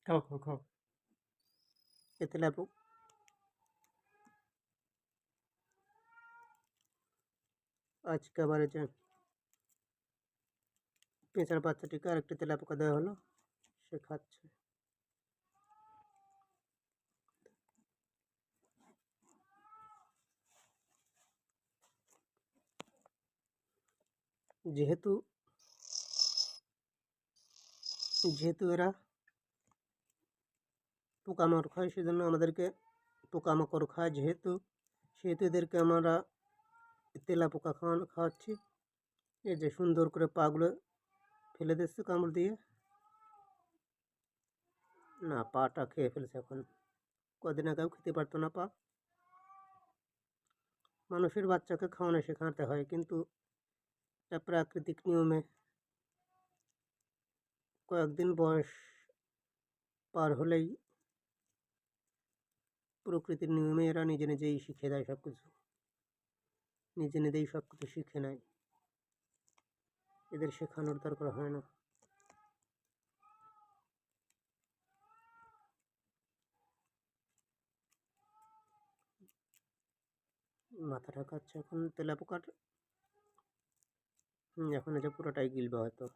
খাও খাও খাও। এ তেলাপো আজকে আবার এই যে পেঁচার বাচ্চাটিকে আরেকটি তেলাপোকা দেওয়া হলো, সে খাচ্ছে। যেহেতু যেহেতু এরা পোকামাকড় খায়, সেজন্য আমাদেরকে পোকামাকড় খায় যেহেতু সেহেতু এদেরকে আমরা তেলাপোকা খাওয়াচ্ছি। এই যে সুন্দর করে পাগুলো ফেলে দিচ্ছে কামড় দিয়ে। না, পাটা খেয়ে ফেলছে এখন। কদিন আগেও খেতে পারতো না পা। মানুষের বাচ্চাকে খাওয়ানো শেখাতে হয়, কিন্তু এটা প্রাকৃতিক নিয়মে কয়েকদিন বয়স পার হলেই প্রকৃতির নিয়মে এরা নিজে নিজেই শিখে দেয় সব কিছু, নিজে নিজেই সব কিছু শিখে নেয়, এদের শেখানোর দরকার হয় না। মাথাটা খাচ্ছে এখন তেলাপোকার। এখন এটা পুরোটাই গিলবে হয়তো।